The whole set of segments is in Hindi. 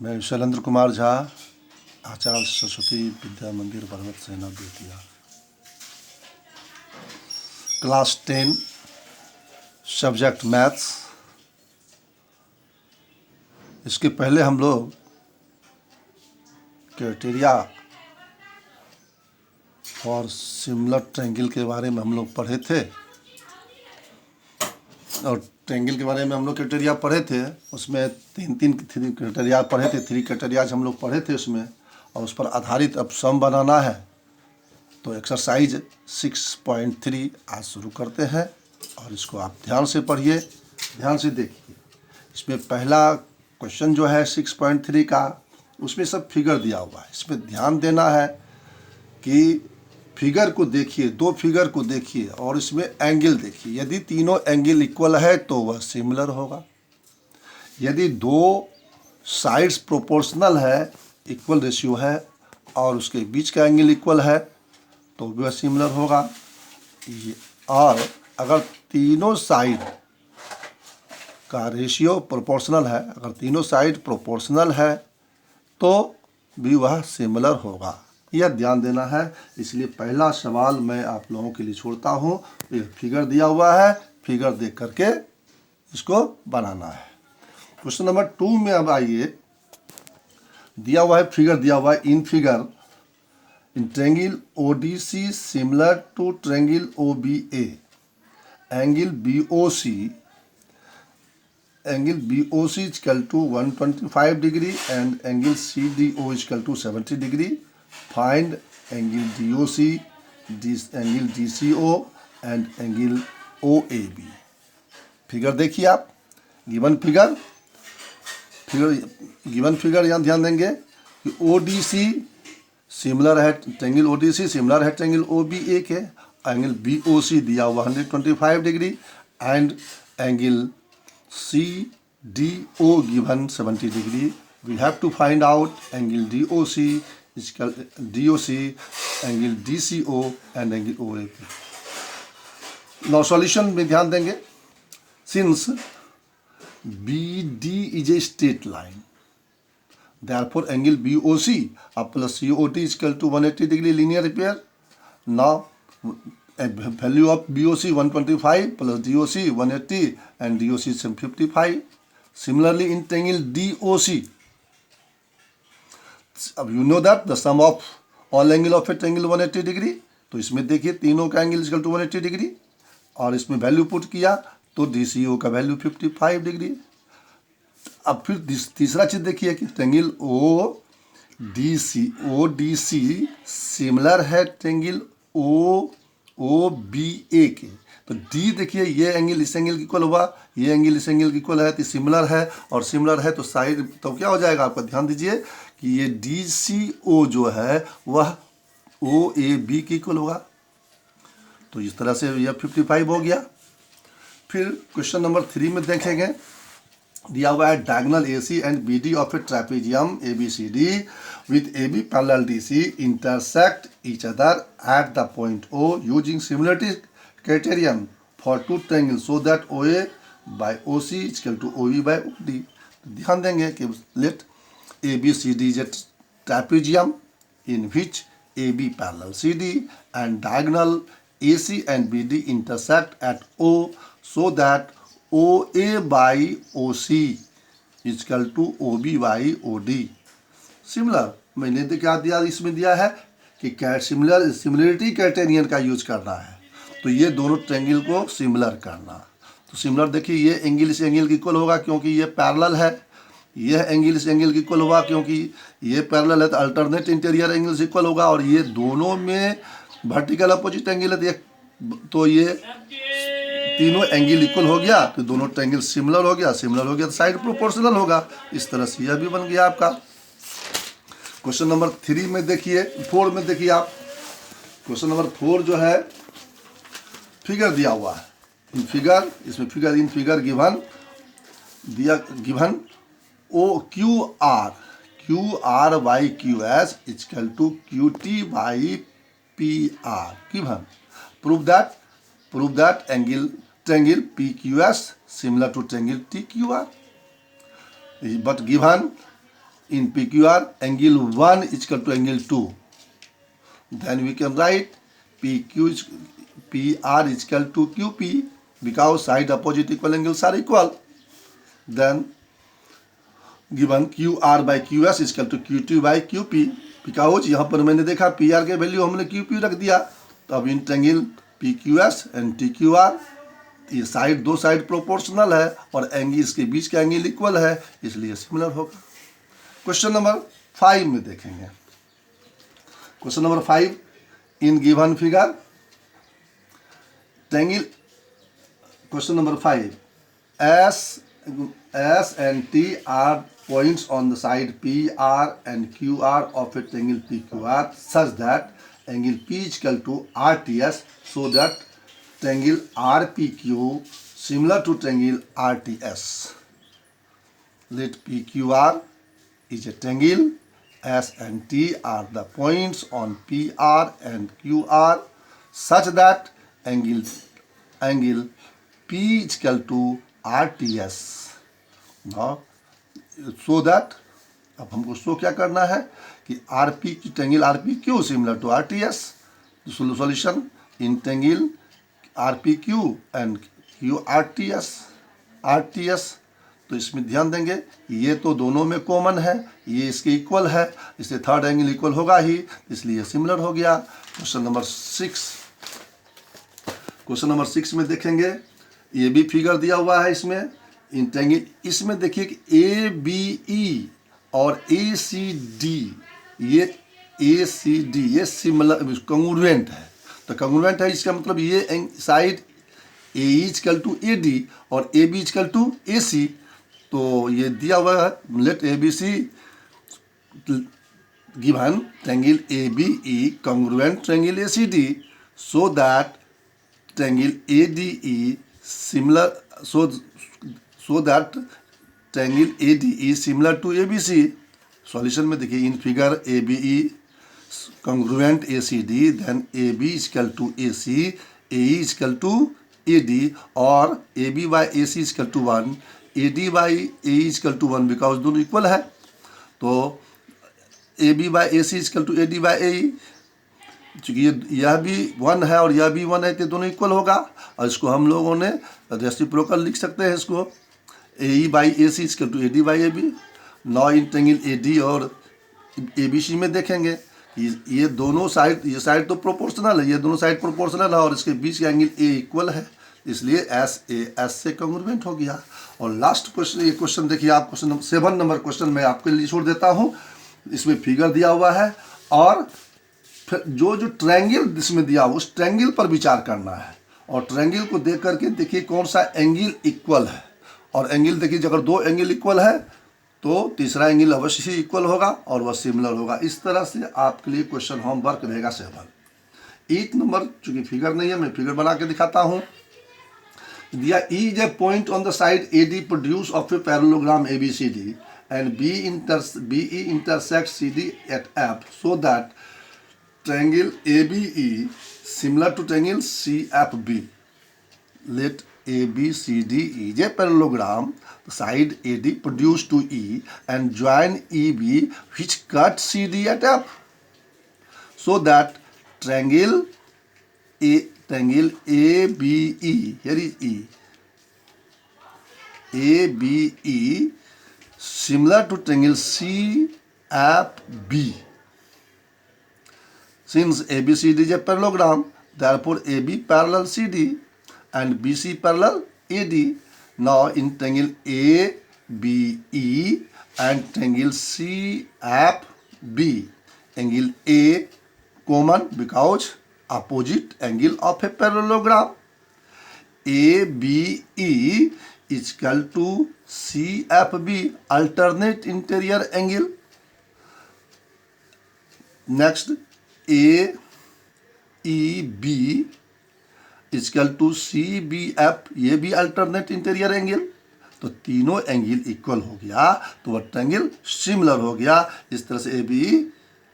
मैं शैलेंद्र कुमार झा, आचार्य सरस्वती विद्या मंदिर पर्वत सेना बेतिया, क्लास 10 सब्जेक्ट मैथ्स। इसके पहले हम लोग क्राइटेरिया फॉर सिमिलर ट्रायंगल के बारे में हम लोग पढ़े थे, और ट्रायंगल के बारे में हम लोग क्राइटेरिया पढ़े थे। उसमें तीन क्राइटेरिया पढ़े थे, 3 क्राइटेरिया हम लोग पढ़े थे उसमें, और उस पर आधारित अब सम बनाना है। तो एक्सरसाइज 6.3 आज शुरू करते हैं, और इसको आप ध्यान से पढ़िए, ध्यान से देखिए। इसमें पहला क्वेश्चन जो है 6.3 का, उसमें सब फिगर दिया हुआ है। इसमें ध्यान देना है कि फिगर को देखिए, 2 फिगर को देखिए और इसमें एंगल देखिए। यदि तीनों एंगल इक्वल है तो वह सिमिलर होगा। यदि 2 साइड्स प्रोपोर्शनल है, इक्वल रेशियो है, और उसके बीच का एंगल इक्वल है तो वह सिमिलर होगा। और अगर तीनों साइड का रेशियो प्रोपोर्शनल है, अगर तीनों साइड प्रोपोर्शनल है तो भी वह सिमिलर होगा। यह ध्यान देना है। इसलिए पहला सवाल मैं आप लोगों के लिए छोड़ता हूँ। ये फिगर दिया हुआ है, फिगर देख करके इसको बनाना है। क्वेश्चन नंबर 2 में अब आइए, दिया हुआ है, फिगर दिया हुआ है। In figure in triangle ODC similar to triangle OBA, angle BOC is equal to 125 degree and angle CDO is equal to 70 degree. Find angle DOC, angle DCO and angle OAB. Figure देखिए आप, गिवन फिगर यहाँ ध्यान देंगे कि ODC सिमिलर है, ट्रायंगल ODC सिमिलर है ट्रायंगल OBA के। एंगल BOC दिया हुआ 125 degree and angle CDO given 70 degree. We have to find out angle DOC, angle DCO and angle OAB. Now solution में ध्यान देंगे। Since BD is a straight line, therefore angle BOC plus COT is equal to 180 degree linear pair. Now value of BOC 125 plus DOC 180 and DOC is 55. Similarly in triangle DOC, you know that the sum of all angle of a triangle 180 degree. तो इसमें देखिए तीनों का एंगल इक्वल टू 180 डिग्री, और इसमें वैल्यू पुट किया तो DCO का वैल्यू 55 डिग्री। अब फिर तीसरा चीज देखिए कि ट्रायंगल ODC सिमिलर है ट्रायंगल OBA के। तो D देखिए, ये एंगल इस एंगल की इक्वल हुआ, ये एंगल इस एंगल की इक्वल है, तो सिमिलर है, और सिमिलर है तो साइड तो क्या हो जाएगा, आपका ध्यान दीजिए कि ये DCO जो है वह OAB की इक्वल होगा। तो इस तरह से यह 55 हो गया। फिर क्वेश्चन नंबर 3 में देखेंगे, दिया हुआ है diagonal AC and BD of A trapezium ABCD with AB parallel DC intersect each other at the point O using similarity criterion for 2 triangles so that OA by OC is equal to OB by OD. ध्यान देंगे कि let ABCD is a trapezium in which AB parallel CD and diagonal AC and BD intersect at O so that OA by OC is equal to OB by OD. Similar मैंने तो क्या दिया, इसमें दिया है कि सिमिलरिटी क्राइटेरियन का यूज करना है। तो ये दोनों ट्रायंगल को सिमिलर करना। तो सिमिलर देखिए, ये एंगल इस एंगल की इक्वल होगा क्योंकि ये पैरेलल है, यह एंगल इस एंगल की इक्वल होगा क्योंकि ये पैरेलल है, तो अल्टरनेट इंटीरियर एंगल से इक्वल होगा। और ये दोनों में वर्टिकल अपोजिट एंगल है, तो ये तीनों एंगल इक्वल हो गया, तो दोनों ट्रायंगल सिमिलर हो गया। सिमिलर हो गया तो साइड प्रोपोर्शनल होगा। इस तरह से यह भी बन गया आपका। क्वेश्चन नंबर 3 में देखिए, 4 में देखिए आप, क्वेश्चन नंबर 4 जो है फिगर दिया हुआ है। In figure given QR by QS is equal to QT by PR given. Prove that triangle PQS similar to triangle TQR. But given in PQR, angle 1 is equal to angle 2. Then we can write PR is equal to QP because side opposite equal angles are equal. Then given QR by QS is equal to QT by QP because यहाँ पर मैंने देखा PR के वैल्यू हमने QP रख दिया, तो अब in triangle PQS and TQR ये साइड दो साइड प्रोपोर्शनल है और एंगल इसके बीच का एंगल इक्वल है, इसलिए सिमिलर होगा। क्वेश्चन नंबर 5 में देखेंगे। Question number 5, in given figure triangle, question number 5, S and T are points on the side PR and QR of a triangle PQR such that angle P is equal to RTS, so that triangle RPQ similar to triangle RTS. Let PQR is a triangle, S and T are the points on PR and QR such that angle P is equal to RTS. Now so that अब हमको शो क्या करना है कि RP की triangle RPQ similar to RTS। Solution in triangle RPQ and RTS। तो इसमें ध्यान देंगे ये तो दोनों में कॉमन है, ये इसके इक्वल है, इससे थर्ड एंगल इक्वल होगा ही, इसलिए सिमिलर हो गया। क्वेश्चन नंबर 6, क्वेश्चन नंबर 6 में देखेंगे, ये भी फिगर दिया हुआ है इसमें इन ट्रायंगल। इसमें देखिए कि ABE और ACD, ये ACD ये सिमिलर कंग्रुएंट है। तो कंग्रुएंट है इसका मतलब ये side AE is equal to AD और AB is equal to AC। तो ये दिया हुआ है, let ABC given triangle ABE congruent triangle ACD so that triangle ADE similar so that triangle ADE is similar to ABC। Solution में देखिए in figure ABE congruent ACD, then AB is equal to AC, AE is equal to AD और AB by AC is equal to 1, AD by AE is equal to 1 because दोनों इक्वल है। तो AB by AC is equal to AD by AE, चूँकि यह भी 1 है और यह भी 1 है तो दोनों इक्वल होगा, और इसको हम लोगों ने रेसिप्रोकल लिख सकते हैं इसको AE by AC is equal to AD by AB। Now in triangle AD और ABC में देखेंगे ये दोनों साइड, ये साइड तो प्रोपोर्शनल है, ये दोनों साइड प्रोपोर्शनल है और इसके बीच का एंगल A इक्वल है, इसलिए SAS से कंग्रुएंट हो गया। और लास्ट क्वेश्चन, ये क्वेश्चन देखिए आप, क्वेश्चन नंबर 7 नंबर क्वेश्चन मैं आपके लिए छोड़ देता हूँ। इसमें फिगर दिया हुआ है और फिर जो ट्रायंगल इसमें दिया हुआ उस ट्रायंगल पर विचार करना है, और ट्रायंगल को देख करके देखिए कौन सा एंगल इक्वल है। और एंगल देखिए अगर दो एंगल इक्वल है तो तीसरा एंगल अवश्य ही इक्वल होगा और वह सिमिलर होगा। इस तरह से आपके लिए क्वेश्चन होमवर्क रहेगा 7। 8 नंबर चूंकि फिगर नहीं है, मैं फिगर बना के दिखाता हूँ। दिया E is a point on the side AD produce of a parallelogram ABCD and BE intersect CD at F so that triangle ABE similar to triangle CFB. Let ABCD is a parallelogram. The side AD produced to E and join EB which cut CD at F. So that triangle ABE, here is E, ABE similar to triangle CFB. Since ABCD is a parallelogram, therefore AB parallel CD and BC parallel AD. Now in triangle ABE and triangle CFB, angle A common because opposite angle of a parallelogram. ABE is equal to CFB, alternate interior angle. Next, AEB is equal to CBF, ये भी अल्टरनेट इंटीरियर एंगल। तो तीनों एंगल इक्वल हो गया तो वह ट्रायंगल सिमिलर हो गया। इस तरह से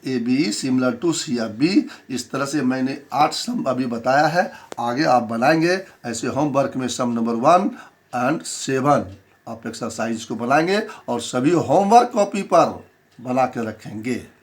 ABE सिमिलर टू CFB। इस तरह से मैंने 8 सम अभी बताया है, आगे आप बनाएंगे ऐसे होमवर्क में सम नंबर 1 एंड 7 आप एक्सरसाइज को बनाएंगे और सभी होमवर्क कॉपी पर बना के रखेंगे।